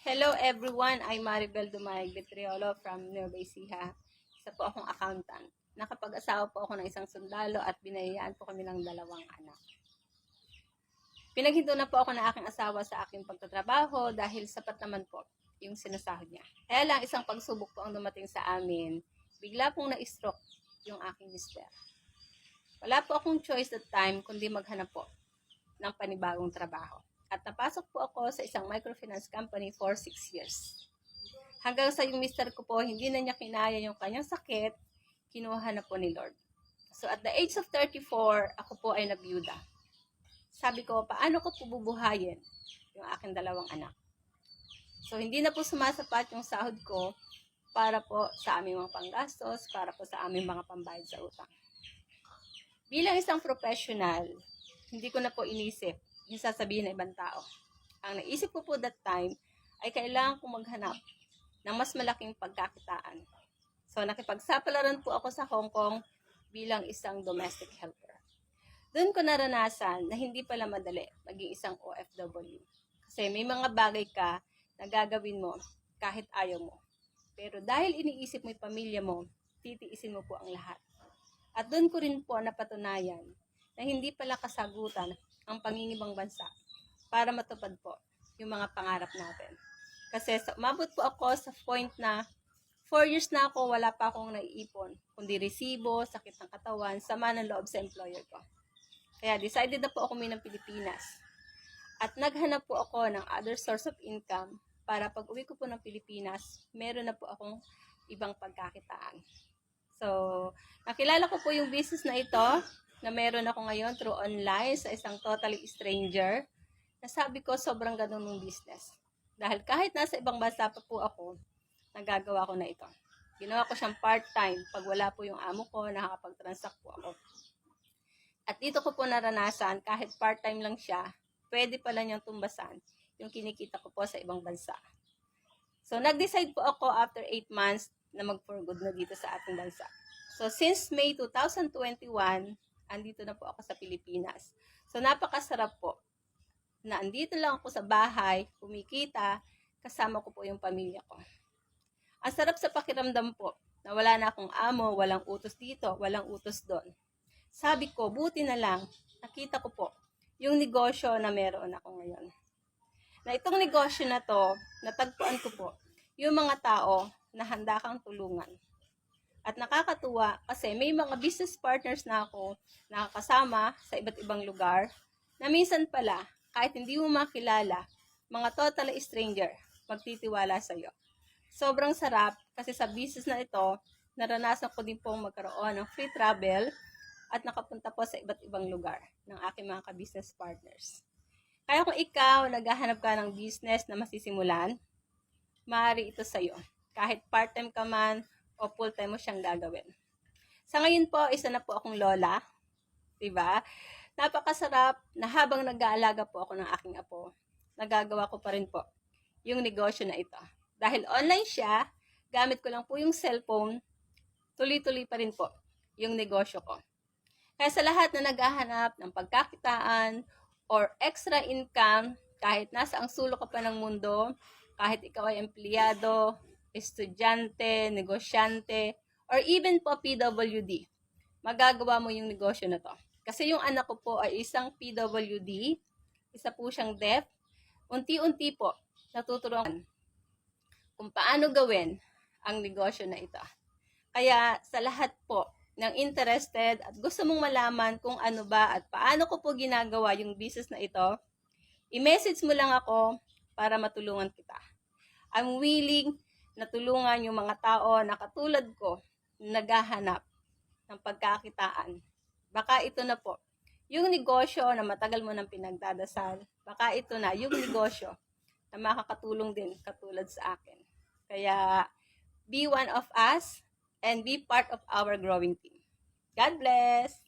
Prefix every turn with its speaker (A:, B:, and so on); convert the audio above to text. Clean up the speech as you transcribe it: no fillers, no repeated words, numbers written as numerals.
A: Hello everyone, I'm Maribel Dumayag Vitriolo from Nueva Ecija. Isa po akong accountant. Nakapag-asawa po ako ng isang sundalo at binayaan po kami ng 2 anak. Pinaghinto na po ako ng aking asawa sa aking pagtatrabaho dahil sapat naman po yung sinasahod niya. Kaya lang isang pagsubok po ang dumating sa amin. Bigla pong na-stroke yung aking mister. Wala po akong choice that time kundi maghanap po ng panibagong trabaho. At napasok po ako sa isang microfinance company for 6 years. Hanggang sa yung mister ko po, hindi na niya kinaya yung kanyang sakit, kinuha na po ni Lord. So at the age of 34, ako po ay nabiyuda. Sabi ko, paano ko po bubuhayin yung aking 2 anak? So hindi na po sumasapat yung sahod ko para po sa aming mga panggastos, para po sa aming mga pambayad sa utang. Bilang isang professional, hindi ko na po inisip yung sasabihin ng ibang tao. Ang naisip ko po that time ay kailangan kong maghanap ng mas malaking pagkakitaan. So nakipagsapalaran po ako sa Hong Kong bilang isang domestic helper. Doon ko naranasan na hindi pala madali maging isang OFW. Kasi may mga bagay ka na gagawin mo kahit ayaw mo. Pero dahil iniisip mo yung pamilya mo, titiisin mo po ang lahat. At doon ko rin po napatunayan na hindi pala kasagutan ang pangingibang bansa para matupad po yung mga pangarap natin. Kasi umabot po ako sa point na 4 years na ako, wala pa akong naiipon, kundi resibo, sakit ng katawan, sama ng loob sa employer ko. Kaya decided na po ako ng Pilipinas. At naghanap po ako ng other source of income para pag uwi ko po ng Pilipinas, meron na po akong ibang pagkakitaan. So, nakilala ko po yung business na ito, na meron ako ngayon through online sa isang totally stranger. Nasabi ko sobrang ganun ng business. Dahil kahit nasa ibang bansa pa po ako, nagagawa ko na ito. Ginawa ko siyang part-time. Pag wala po yung amo ko, nakakapag-transact po ako. At dito ko po naranasan, kahit part-time lang siya, pwede pala niyang tumbasan yung kinikita ko po sa ibang bansa. So, nag-decide po ako after 8 months na mag-for good na dito sa ating bansa. So, since May 2021, andito na po ako sa Pilipinas. So, napakasarap po na andito lang ako sa bahay, kumikita, kasama ko po yung pamilya ko. Ang sarap sa pakiramdam po na wala na akong amo, walang utos dito, walang utos doon. Sabi ko, buti na lang, nakita ko po yung negosyo na meron ako ngayon. Na itong negosyo na to, natagpuan ko po yung mga tao na handa kang tulungan. At nakakatuwa kasi may mga business partners na ako nakakasama sa iba't ibang lugar na minsan pala, kahit hindi mo makilala, mga totally stranger, magtitiwala sa iyo. Sobrang sarap kasi sa business na ito, naranasan ko din pong magkaroon ng free travel at nakapunta po sa iba't ibang lugar ng aking mga ka-business partners. Kaya kung ikaw, naghahanap ka ng business na masisimulan, maaari ito sa iyo. Kahit part-time ka man, o full-time mo siyang gagawin. Sa ngayon po, isa na po akong lola. Diba? Napakasarap na habang nag-aalaga po ako ng aking apo, nagagawa ko pa rin po yung negosyo na ito. Dahil online siya, gamit ko lang po yung cellphone, tuloy-tuloy pa rin po yung negosyo ko. Kaya sa lahat na naghahanap ng pagkakitaan or extra income, kahit nasa ang sulok ka pa ng mundo, kahit ikaw ay empleyado, estudyante, negosyante, or even po PWD, magagawa mo yung negosyo na to. Kasi yung anak ko po ay isang PWD, isa po siyang deaf, unti-unti po natuturuan kung paano gawin ang negosyo na ito. Kaya sa lahat po ng interested at gusto mong malaman kung ano ba at paano ko po ginagawa yung business na ito, i-message mo lang ako para matulungan kita. I'm willing na tulungan yung mga tao na katulad ko naghahanap ng pagkakitaan. Baka ito na po yung negosyo na matagal mo nang pinagdadasal. Baka ito na yung negosyo na makakatulong din katulad sa akin. Kaya be one of us and be part of our growing team. God bless!